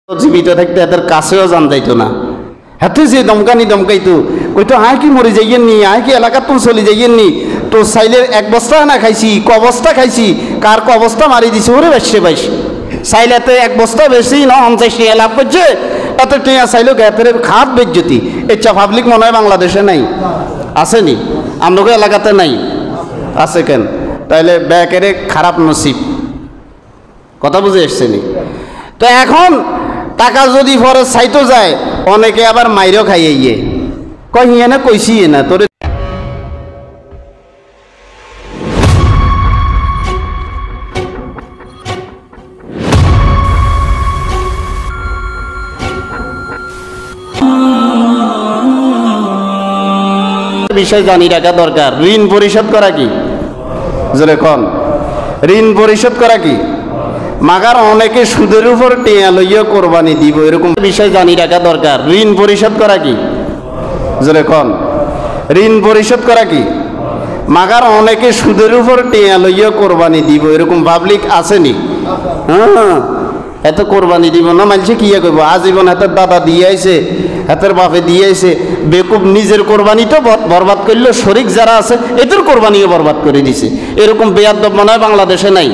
জীবিত থাকতে এদের কাছেও জান যাইতো না। হাতে যে দমকানি দমকাইতো কইতো আয় কি মরে যাইয়েন নি, আয় কি এলাকার তো চলে যাইয়েন নি, তো চাইলের এক বস্তা না খাইছি, ক বস্তা খাইছি, কার ক বস্তা মারি দিছে ওরে বেশে বাইশ চাইলেতে এক বস্তা বেশি না 50 লাভ করছে, এত টিয়া চাইলেও গ্যাপের খাত বেজ্জতি। ইচ্ছা পাবলিক মনে হয় বাংলাদেশে নাই, আসেনি আমনগো এলাকাতে নাই, আছে কেন? তাইলে ব্যাকের খারাপ নসিব, কথা বুঝে এসছেনি। তো এখন টাকা যদি পরে চাইতো যায়, অনেকে আবার মাইরও খাইয়ে ইয়ে কই হিয়ে না কইছি না তোর বিষয় জানি রাখা দরকার। ঋণ পরিশোধ করা কি জোরে কন, ঋণ পরিশোধ করা কি মাগার অনেকে সুদের উপর টেয়া লইয়া কোরবানি দিব, এরকম বিষয় জানি রাখা দরকার। ঋণ পরিশোধ করা কি জোরে কন, ঋণ পরিশোধ করা কি মাগার অনেকে সুদের উপর টেয়া লইয়া কোরবানি দিব, এরকম পাবলিক আসেনি? হ্যাঁ, এত কোরবানি দিব না মানছে কি করবো, আজীবন হাতের দাদা দিয়ে আইছে, হাতের বাপে দিয়ে আইছে, বেকুব নিজের কোরবানি তো বরবাদ করলো, শরিক যারা আছে এদের কোরবানিও বরবাদ করে দিছে। এরকম বেয়াদব মনে হয় বাংলাদেশে নাই।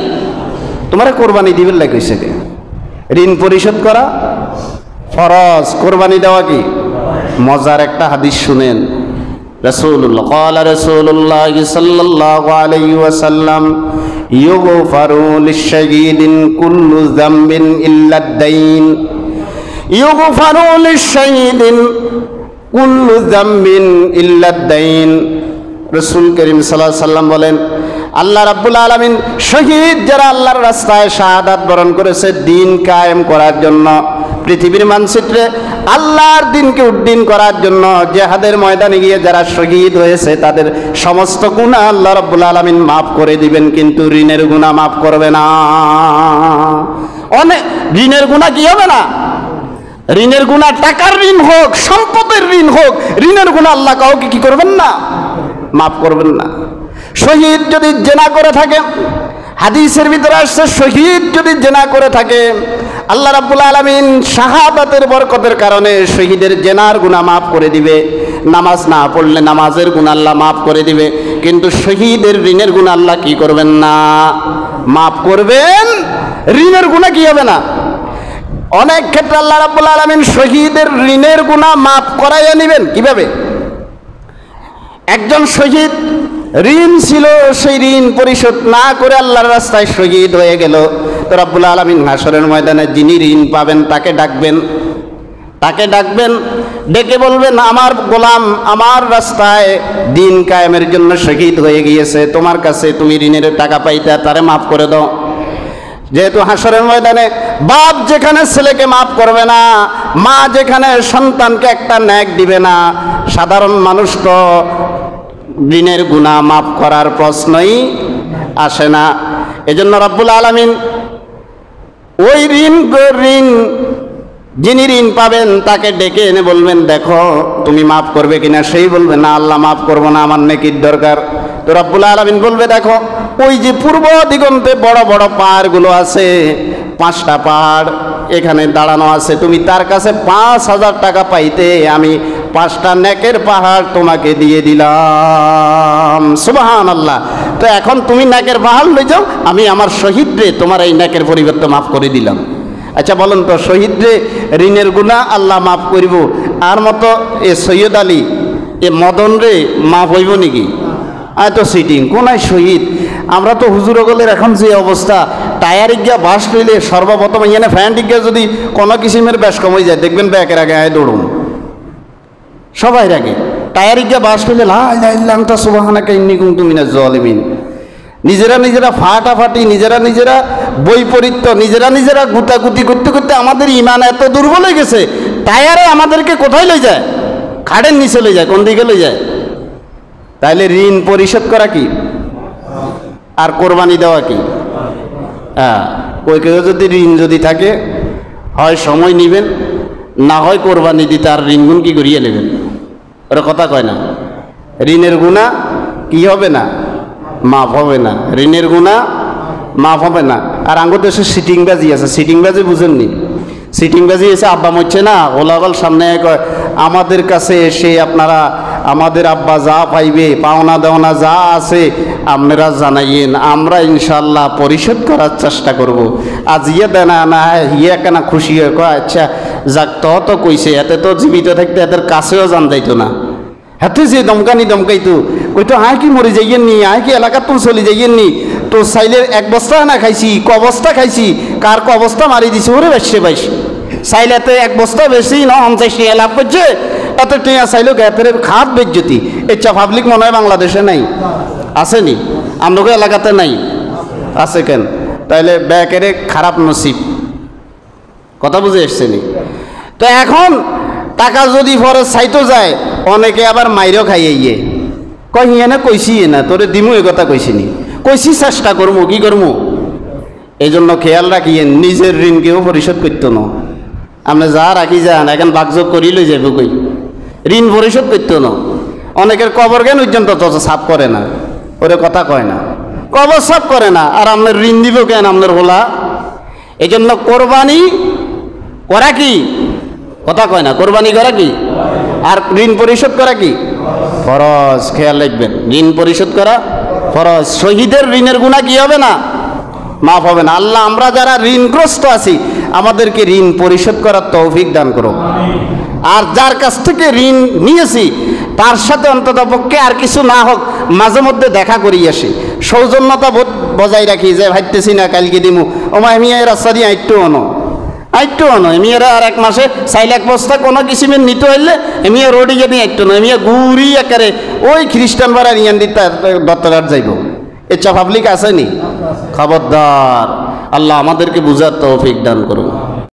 তোমার কোরবানি দিবেন লাগছে কে? ঋণ পরিশোধ করা ফরজ, কোরবানি দেওয়া কি? মজার একটা হাদিস শুনেন। রাসূলুল্লাহ ক্বালা রাসূলুল্লাহ সাল্লাল্লাহু আলাইহি ওয়াসাল্লাম ইউগফারু লিশ-শাহীদিন কুল্লু যামবিন ইল্লা আদ-দাইন, ইউগফারু লিশ-শাহীদিন কুল্লু যামবিন ইল্লা আদ-দাইন। রাসূল করিম সাল্লাল্লাহু আলাইহি ওয়াসাল্লাম বলেন, আল্লাহ রাব্বুল আলামিন শহীদ যারা আল্লাহর রাস্তায় শাহাদাত বরণ করেছে দিন কায়েম করার জন্য, পৃথিবীর মানচিত্রে আল্লাহর দিনকে উদ্দিন করার জন্য জিহাদের ময়দানে গিয়ে যারা শহীদ হয়েছে তাদের সমস্ত গুনাহ আল্লাহ রাব্বুল আলামিন মাফ করে দিবেন, কিন্তু ঋণের গুনাহ মাফ করবে না। অনেক ঋণের গুনাহ কি হবে না? ঋণের গুনাহ টাকার ঋণ হোক, সম্পদের ঋণ হোক, ঋণের গুনাহ আল্লাহ কাউকে কি করবেন না? মাফ করবেন না। শহীদ যদি জেনা করে থাকে, হাদিসের ভিতরে আসছে শহীদ যদি জেনা করে থাকে আল্লাহ রাব্বুল আলামিন শাহাদাতের বরকতের কারণে শহীদের জেনার গুনাহ মাফ করে দিবে। নামাজ না পড়লে নামাজের গুনাহ আল্লাহ মাফ করে দিবে, কিন্তু শহীদের ঋণের গুনাহ আল্লাহ কি করবেন না? মাফ করবেন। ঋণের গুনাহ কি হবে না? অনেক ক্ষেত্রে আল্লাহ রাব্বুল আলামিন শহীদের ঋণের গুনাহ মাফ করাইয়া নেবেন। কিভাবে? একজন শহীদ ঋণ ছিল, সেই ঋণ পরিশোধ না করে আল্লাহর রাস্তায় শহীদ হয়ে গেল, তো রাব্বুল আলামিন হাশরের ময়দানে যিনি ঋণ পাবেন তাকে ডাকবেন, ডেকে বলবেন, আমার গোলাম আমার রাস্তায় দিন কায়েমের জন্য শহীদ হয়ে গিয়েছে, তোমার কাছে তুমি ঋণের টাকা পাইতে, তারে মাফ করে দাও। যেহেতু হাশরের ময়দানে বাপ যেখানে ছেলেকে মাফ করবে না, মা যেখানে সন্তানকে একটা ন্যাক দিবে না, সাধারণ মানুষ তো ঋণের গুনাহ মাফ করার প্রশ্নই আসে না। এজন্য রাব্বুল আলামিন ওই ঋণ যিনি ঋণ পাবেন তাকে ডেকে এনে বলবেন, দেখো তুমি মাফ করবে কিনা। সেই বলবে, না আল্লাহ মাফ করবো না, আমার নেকির দরকার। তো রাব্বুল আলামিন বলবে, দেখো ওই যে পূর্ব দিগন্তে বড় বড় পাহাড়গুলো আছে, 5টা পাহাড় এখানে দাঁড়ানো আছে, তুমি তার কাছে 5,000 টাকা পাইতে আমি 5টা নেকের পাহাড় তোমাকে দিয়ে দিলাম। সুবহানাল্লাহ। তো এখন তুমি নেকের পাহাড় লই যাও, আমি আমার শহীদ রে তোমার এই নেকের পরিবর্তে মাফ করে দিলাম। আচ্ছা বলুন তো, শহীদ রে ঋণের গুনাহ আল্লাহ মাফ করিব, আর মতো এ সৈয়দ আলী এ মদন রে মাফ হইব নাকি? এত সিটিং কোনায় শহীদ। আমরা তো হুজুরগলের এখন যে অবস্থা, টায়ারিক গিয়া বাস লইলে সর্বপ্রথম এখানে ফ্যান্টিক গিয়া যদি কোনো কিসিমের ব্যাস কমে যায়, দেখবেন ব্যাকের আগে আয় দৌড়ুন সবাই আগে। টায়ারিক গিয়া বাস লইলে লা ইলাহা ইল্লা আনতা সুবহানাকা ইন্নী কুনতু মিনাজ জালিমিন। নিজেরা ফাটাফাটি, নিজেরা বৈপরীত্য, নিজেরা গুতাগুতি করতে করতে আমাদের ইমান এত দুর্বল হয়ে গেছে, টায়ারে আমাদেরকে কোথায় লই যায়? খাড়ের নিচে লই যায়। কোন দিকে লই যায়? তাইলে ঋণ পরিশোধ করা কি আর কোরবানি দেওয়া কি? হ্যাঁ, কেউ যদি ঋণ যদি থাকে, হয় সময় নেবেন, না হয় কোরবানি দিতে আর ঋণগুণ কি করিয়ে নেবেন। ওরা কথা কয় না, ঋণের গুনাহ কি হবে না? মাফ হবে না। ঋণের গুনাহ মাফ হবে না। আর আঙ্গুর দেশে সিটিংবাজি আছে, সিটিংবাজি বুঝেননি? সিটিংবাজি এসে আব্বা মরছে না, ওলাগল সামনে কয় আমাদের কাছে এসে আপনারা আমাদের আব্বা যা পাইবে পাওনা দেওনা যা আছে আপনারা জানাইয়েন, আমরা ইনশাল্লাহ পরিশোধ করার চেষ্টা করব। আজ ইয়ে দেনা না ইয়ে কেনা খুশি হয়ে কয় আচ্ছা যাক তো কইছে, এতে তো জীবিত থাকতে এদের কাছেও জান যাইতো না, হাতে যে দমকাইতো কইতো আয় কি মরে যাইয়েন নি, আয় কি এলাকার তো চলে যাইয়েন নি, তো সাইলের এক বস্তা না খাইছি কবস্তা খাইছি, কার কবস্তা মারি দিছে ওরে বেশে পাইছি, সাইলেতে এক বস্তা বেশি না 50 টাকা লাভ করছে, এত টিয়া চাইলেও গ্যাপের খাত বেজ্জতি। ইচ্ছা পাবলিক মনে হয় বাংলাদেশে নাই, আসেনি আমনগো এলাকাতে নাই, আছে কেন? তাইলে ব্যাকের খারাপ নসিব, কথা বুঝে এসছে নি? তো এখন টাকা যদি ফরজ চাইতো যায়, অনেকে আবার মাইরও খাইয়ে ইয়ে কই হিয়ে না কইছি না তোরে দিমু এ কথা কইছিনি, কইছি চেষ্টা করবো কি করবো। এই জন্য খেয়াল রাখিয়েন নিজের ঋণ কেউ পরিশোধ করতো না, আপনি যা রাখি যান এখন বাকযোগ করি লই যাবো কই, ঋণ পরিশোধ করতো না। অনেকের কবর জ্ঞান পর্যন্ত তো সাফ করে না, ওরে কথা কয় না, কবর সাফ করে না, আর আপনার ঋণ দিব কেন আপনার হোলা? এই জন্য কোরবানি করা কি কথা কয় না, কোরবানি করা কি আর ঋণ পরিশোধ করা কি ফরজ। খেয়াল রাখবেন ঋণ পরিশোধ করা ফরজ। শহীদের ঋণের গুনাহ কি হবে না? মাফ হবে না। আল্লাহ আমরা যারা ঋণগ্রস্ত আছি আমাদেরকে ঋণ পরিশোধ করার তৌফিক দান করো। আর যার কাছ থেকে ঋণ নিয়েছি তার সাথে অন্তত পক্ষে আর কিছু না হোক মাঝে মধ্যে দেখা করি আসি, সৌজন্যতা বোধ বজায় রাখি, যে ভাবতেছি না কালকে দিমু ওমা আমি এই রাস্তা দিয়ে আইট্টু আনো এমিয়ারা আর এক মাসে 4 লাখ বস্তা কোনো কিসিমের নিতে হইলে এমিয়া রোডে গিয়ে নিয়ে আইট্টু না, এমিয়া ঘুরি একারে ওই খ্রিস্টান ভাড়া নিয়ে দিতে দত্তঘাট যাইব। ইচ্ছা পাবলিক আসেনি? খবরদার, আল্লাহ আমাদেরকে বুঝার তৌফিক দান করুন।